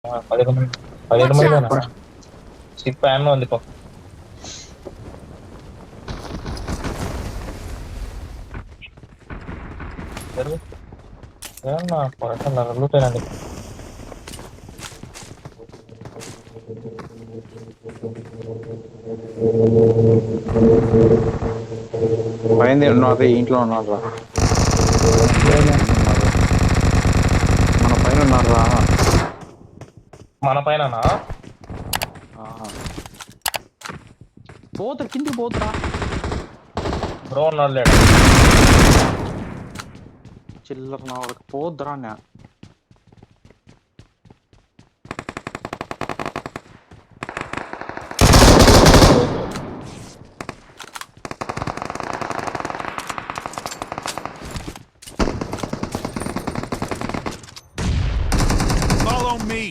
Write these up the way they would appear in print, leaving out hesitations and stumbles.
11 మంది 11 Watch మందినా? out! Strip ప్యాన్లో ఉంది పో. జరుగు. ఏమన్నా పొరకన్నా రగులుతానండి. పైన ఉన్నారు, ఇంట్లో ఉన్నారా? మన పైన ఉన్నారా? మన పైననా? పోతా కిందికి పోతురా. బ్రో ఉన్నాడు లేడు. చిల్లర నా వాళ్ళకి పోద్దురా. Follow me.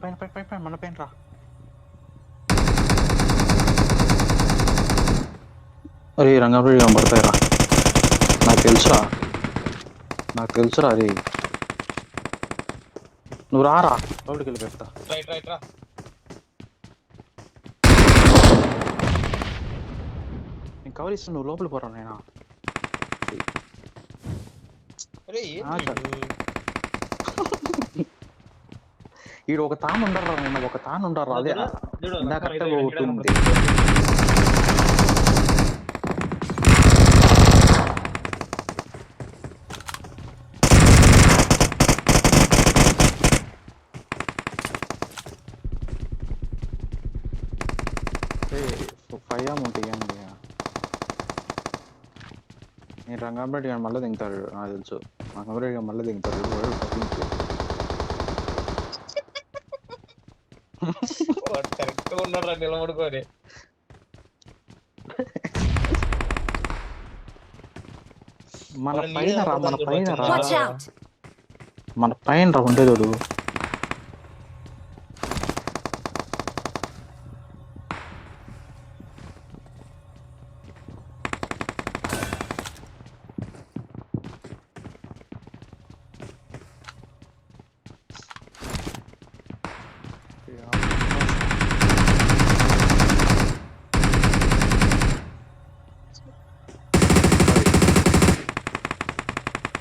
పైన పైన పైన పైన మన పైన రా. అరే రంగారెడ్డి పడతాయిరా. నాకు తెలుసురా అది. నువ్వు రారా, లోపలికి వెళ్ళి పెడతా. రైట్ రా. నేను కవర్ ఇస్తాను, నువ్వు లోపలికి పోరా. నేను ఈడు ఒక తాను ఉండరా, నేను ఒక తాను ఉండరా. అదే ఇందాకట్టే పోతుంది. ఫైవ్ ఉంటాయి అండి. నేను రంగారెడ్డి గారు మళ్ళీ దిగుతాడు, నాకు తెలుసు. రంగారెడ్డి గారు మళ్ళీ దిగుతాడు. కరెక్ట్ ఉన్నాడు నిలబడుకొని. మన పైన రా, మన పైన రా, Watch out! మన పైన రా ఉండేదోడు.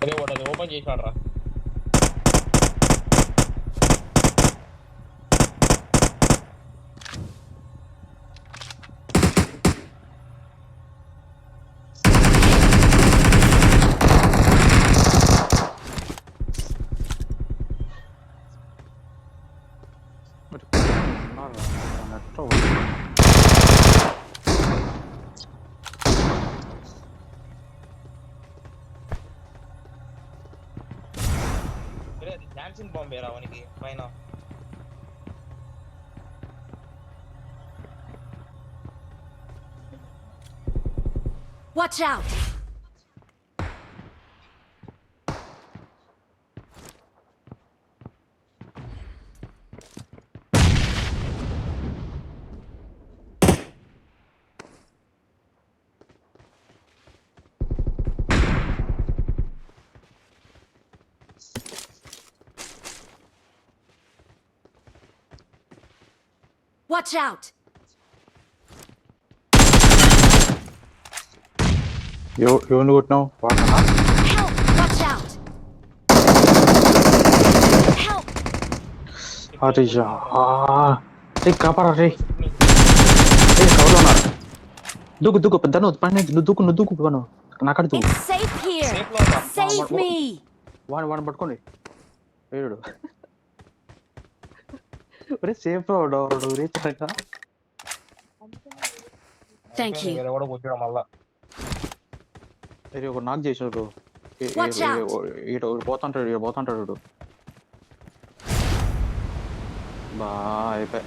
అదే వాడు అది ఓపెన్ చేసాడు రా. డాన్సింగ్ బాంబే రా వానికి పైన. Watch out! Watch out! ఎవరిని కొట్టినావు? Help! Watch out! Help! హరిజా కాపాడా రే. కవర్లో ఉన్నారు. దూకు పెద్ద పని. నువ్వు దూకు పను. నాకడ దూకు. It's safe here! సేఫ్ లో ఉందా? Save me! వాడిని పట్టుకోండి. వేడు సేఫ్ రాడు రీచ్ అయ్యాక. Thank you. వేరే కూడా కూర్చోడం మళ్ళా. ఒక నాక్ చేసాడు. Watch out. పోతుంటాడు. బా అయిపోయి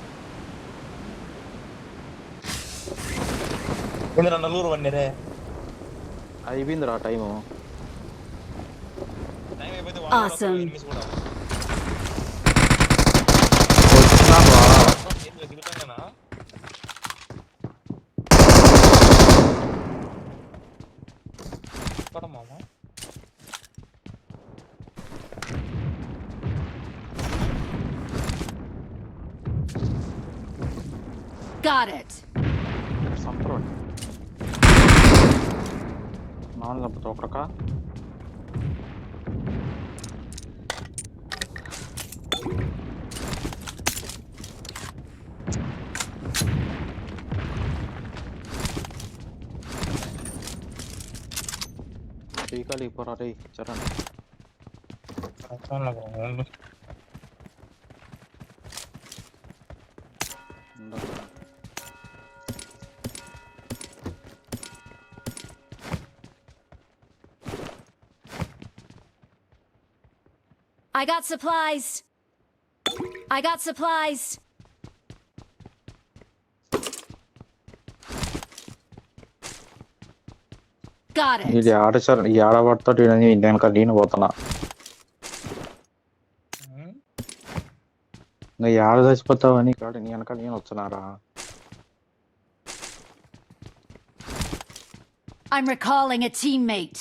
ఇంద్ర నలుగురు వండిరే. అయిపోయిందిరా టైము. టైం అయిపోతే Awesome. ఎనిమిస్ కూడా. దిగుతానా? మామ Got it. సంపరోడ్ నాన్న చంపుతా ఒకరక టీకాలి పోరాడే Charan I got supplies. I got supplies. Got it. ఇది ఆడచారు ఈ ఆడబడతాడు వెనక నేను పోతున్నా నువ్వు ఆడ చచ్చిపోతావని కాదు నీ వెనక నేను వస్తున్నారా I'm recalling a teammate.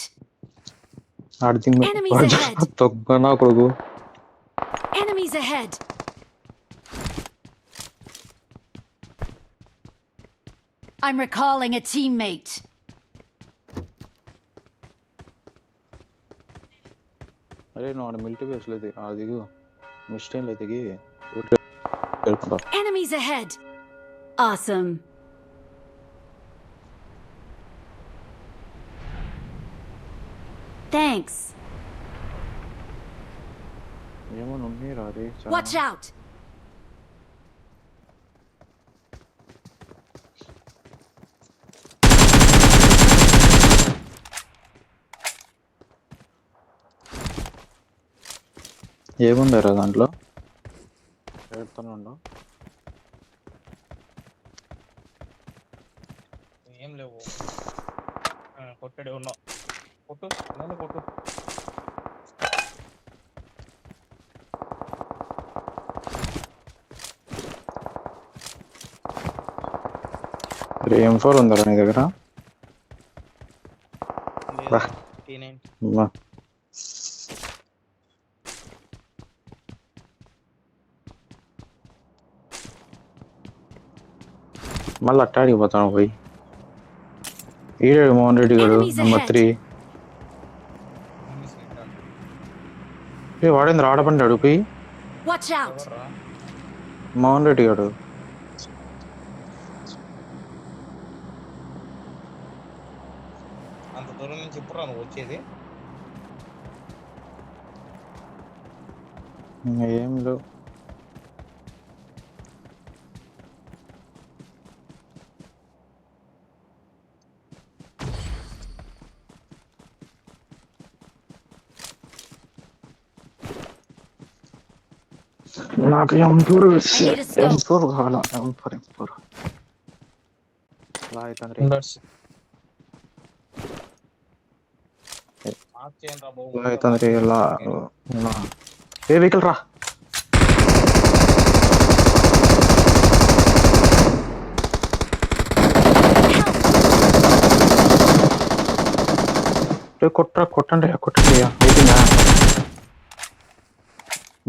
Enemies ahead. తొక్కనా కొడుకు Enemies ahead. I'm recalling a teammate. అరే నువ్వు ఆడ మిలిటరీ బేస్ లేదు అది మిస్టేక్ లేదు దిగి Enemies ahead. Awesome. Thanks. ఏమన్నా ఉన్నాయిరా అది Watch out. ఏముందారా దాంట్లో పెడతాను ఏం లేవు కొట్టడే ఉన్నావు కొట్టు నన్ను కొట్టు M4 ఉందా నీ దగ్గర మళ్ళీ అట్టాడికి పోతాను పోయి ఈడే మోహన్ రెడ్డి గారు నెంబర్ 3 వాడేంద్ర ఆడపండాడు పోయి Watch out. మోహన్ రెడ్డి గారు అంత దూరం నుంచి ఎప్పుడు నువ్వు వచ్చేది ఏం లేవు నాకు M4 కావాలా M4 అలా అవుతుంది అవుతుంది ఇలా ఏ వెహికల్ రా కొట్టండి అయిపోయిందా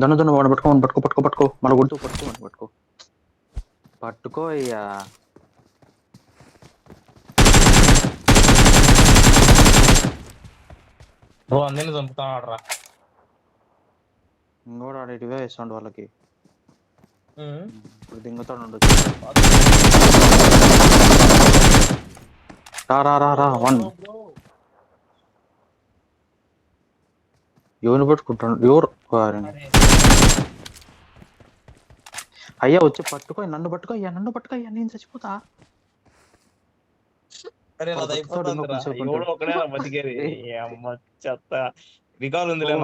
దన్ను వాడు పట్టుకో మన గుర్తు పట్టుకో అయ్యా అందరిని చంపుతాడు రా ఇంకోటి ఆడేటివే ఇస్తాడు వాళ్ళకి ఇప్పుడు దింగుతాడు ఉండొచ్చు రా 1 ఎవరిని పట్టుకుంటాడు ఎవరు అయ్యా వచ్చి పట్టుకో నన్ను పట్టుకో అయ్యా నేను చచ్చిపోతా అరే నాది అయిపోతుందిరా ఎవడో ఒకడే బతికేది అమ్మ చెత్త రికాల్ ఉందిలే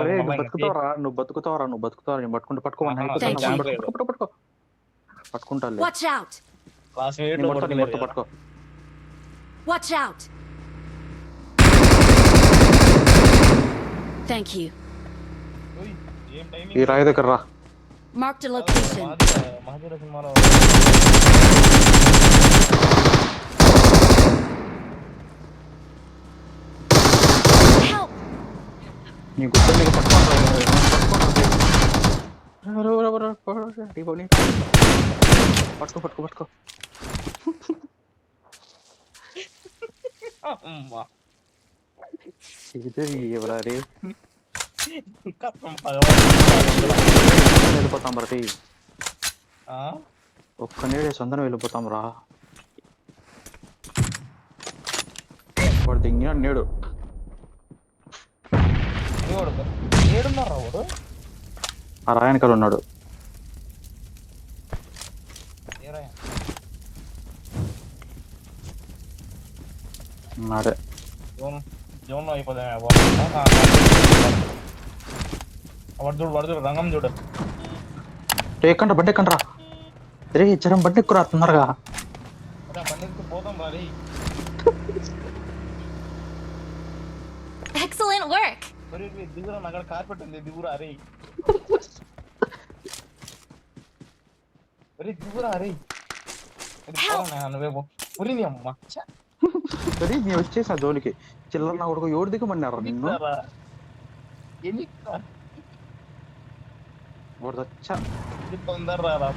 నువ్వు బతుకుతావరా నేను పట్టుకుంటా పట్టుకుంటా Watch out. క్లాస్మేట్ లో పట్టుకో Watch out. Thank you. ఏం టైమింగ్ ఈ రాయి దగ్గర రా Marked a location. మహాజీర సినిమాలో Help. నీ గుర్తు పట్టుకో అమ్మా ఇది ఎవరారి కథం భగవంతుడా. వెళ్ళిపోతాం ప్రతి ఆ? ఒక్క నేడే సొంతం వెళ్ళిపోతాం రా. వాడు దింగినాడు నేడు. ఎవడు? ఏడున్నారా వాడు? ఆ రాయనకాలు ఉన్నాడు. ఏరాయా? అదే జోన్లో అయిపోతాయి. వడుదుడు రంగం చూడు. ఎక్కండ్రా బండి ఎక్కండ్రా. రే జరం బండి ఎక్కురా తొందరగా. అరే బండి పోతాం రా. Excellent work. దిగురా, అక్కడ కార్పెట్ ఉంది, దిగురా అరే. అరే దిగురా అరే. నువ్వే పురి నీ అమ్మ. సరే నేను వచ్చేసా జోలికి. చిల్లర నా కొడుకు ఎవరు దిగమన్నారా నిన్ను? తొందర రారా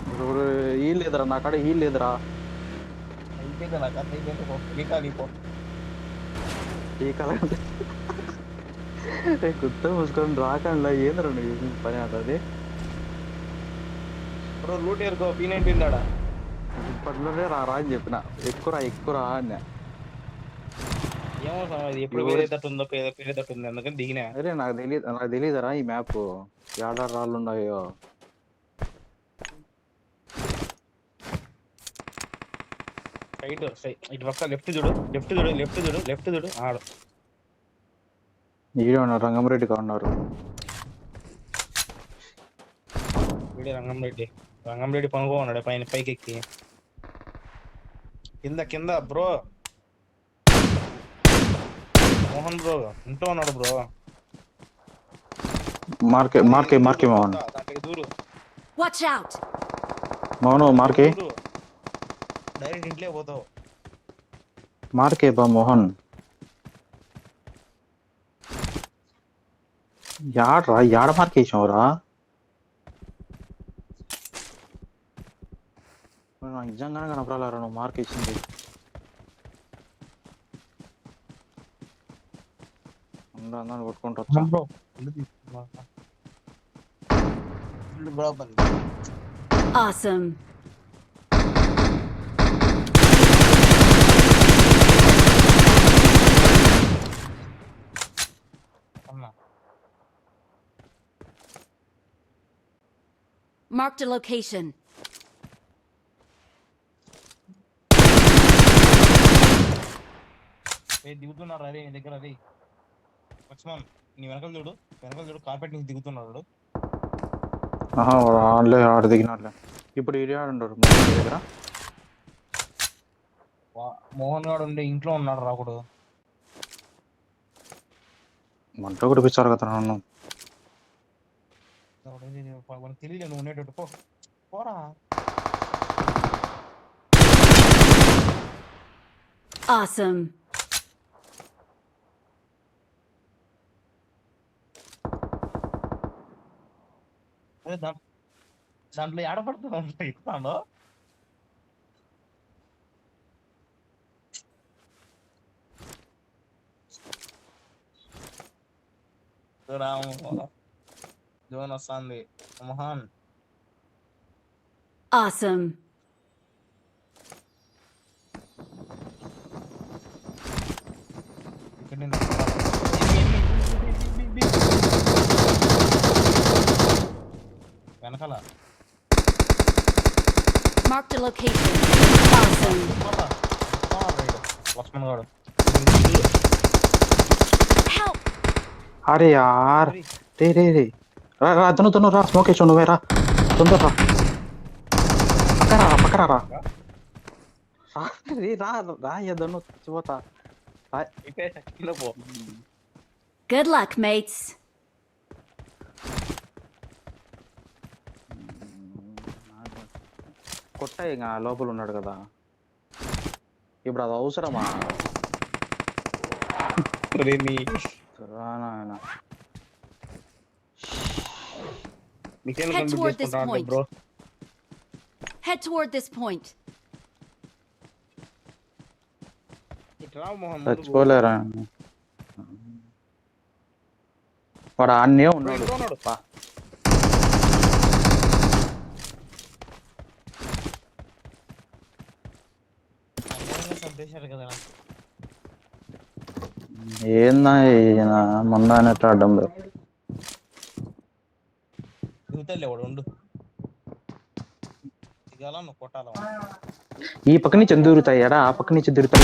ఇప్పుడు ఈ లేదురా నా కాడ ఈ లేదురా. అయిపోయింది నాకు అంత అయిపోయింది. ఈ కళ గుర్త మూసుకొని రాకండి ఏంద్రా నువ్వు పని అవుతుంది. Loot ఏరుకో P90 ఉందాడా. ఇప్పట్లోనే రా అని చెప్పిన. ఎక్కురా అన్న. ఏమో ఎప్పుడు వేరేటట్టు ఉందో పేరేటట్టు ఉంది, అందుకని దిగినా. అరే నాకు తెలియదురా ఈ మ్యాప్ ఏడ రాళ్ళు ఉన్నాయో. ఇటు పక్క లెఫ్ట్ చూడు ఆడు. ఈడే ఉన్నారు రంగంరెడ్డిగా ఉన్నారు. వీడే రంగంరెడ్డి పనుకో ఉన్నాడు పైకి ఎక్కి. కింద బ్రో మోహన్ బ్రో ఇంట్లో ఉన్నాడు బ్రో. మార్కే మోహన్. దాంట్లోకి దూరు. Watch out. మోహన్ మార్కే డైరెక్ట్ ఇంట్లో పోతావు. మార్కే బా మోహన్. యాడ మార్కేసావురా? నిజంగానే కనపడాలరా నువ్వు మార్కేసింది. అందరూ కొట్టుకుంటూ వచ్చా. Awesome. Marked a location. దిగుతున్నారు అరే నీ దగ్గర. అరే లక్ష్మణ్ నీ వెనకాల చూడు కార్పెట్ నుంచి దిగుతున్నాడు. ఆడ దిగినట్లే. ఇప్పుడు ఏరియా ఉండరు దగ్గర. మోహన్ గారు ఉండే ఇంట్లో ఉన్నాడు రాకుడు. మంట కుడిపించారు కదా నన్ను. తెలియలే నువ్వు ఉండేటట్టు పోరా. Awesome. దాంట్లో ఏడపడుతున్నా ఇస్తాను. జోన్ వస్తుంది మోహన్. Awesome. వెనకాల Marked a location. Awesome. Laxman గారు. Help. అరే యార్ రే రా తను రా. స్మోక్ వేసావు నువ్వే రా. తొందర పక్కన రా. రాయదను చచ్చిపోతా. Good luck, mates. కొట్ట ఇంకా లోపల ఉన్నాడు కదా. ఇప్పుడు అది అవసరమా? Head toward this point. Bro Head toward this point. ఇట్రా మొహం చచ్చిపోలేరా వాడు ఆన్నే ఉన్నాడు ఉన్నాడు. పా. సందేశారు కదా ఏందా ఈయన మొన్న అన్నట్టు ఆడడం లేదు. దిగుతలే వాడు ఉండు దిగాల నువ్వు కొట్టాల ఈ పక్క నుంచి ఎందుకు దూరుతాయారా ఆ పక్క నుంచి దూరుతాయి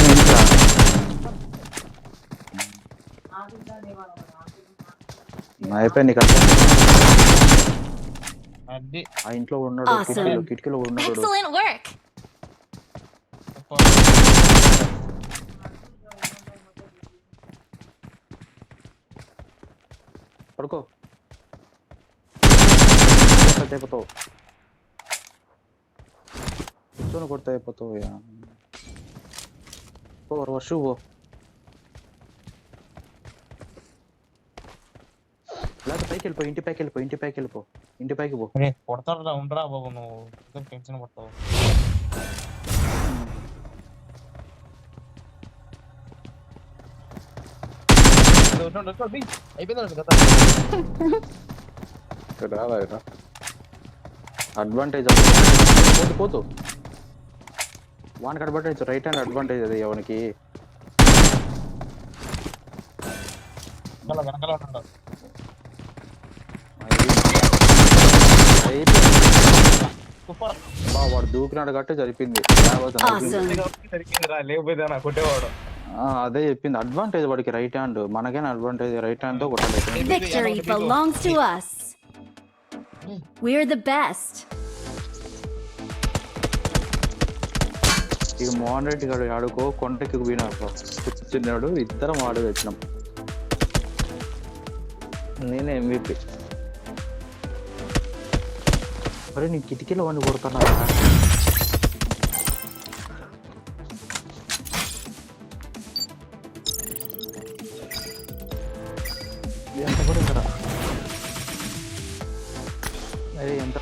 అయిపోయి నీకు అర్థం. అది ఆ ఇంట్లో ఉన్నాడు Awesome. కిటికీలో ఉన్నాడు Excellent work. పడుకో అయిపోతావు కూర్చొని కొడితే అయిపోతావు వర్షు పో లేకపోతే పైకి వెళ్ళిపో ఇంటి పైకి వెళ్ళిపో ఇంటి పైకి వెళ్ళిపో ఇంటి పైకి పో కొడతాడు ఉండరా బాబు నువ్వు టెన్షన్ పడతావు అయిపోయింది కదా అడ్వాంటేజ్ పోతూ వానికి అడ్వాంటేజ్ రైట్ హ్యాండ్ అడ్వాంటేజ్ అది ఎవరికి వెనకాల ఉన్నాడు సూపర్ వాడు దూకినాడు కాబట్టి సరిపోయింది Awesome. సరిపోయిందిరా లేకపోతే నా కొట్టేవాడు అదే చెప్పింది అడ్వాంటేజ్ వాడికి రైట్ హ్యాండ్ మనకైనా అడ్వాంటేజ్ రైట్ హ్యాండ్ తో కొట్టాలి Victory belongs to us. We're the best. ఇక మోహన్ రెడ్డి గారు ఆడుకో కొండకి పోయినా కూర్చున్నాడు ఇద్దరం ఆడు వచ్చినాం నేనే MVP మరి నీ కిటికీలో వాడిని కొడుతున్నా ఎంత పడుతుందా అదే ఎంత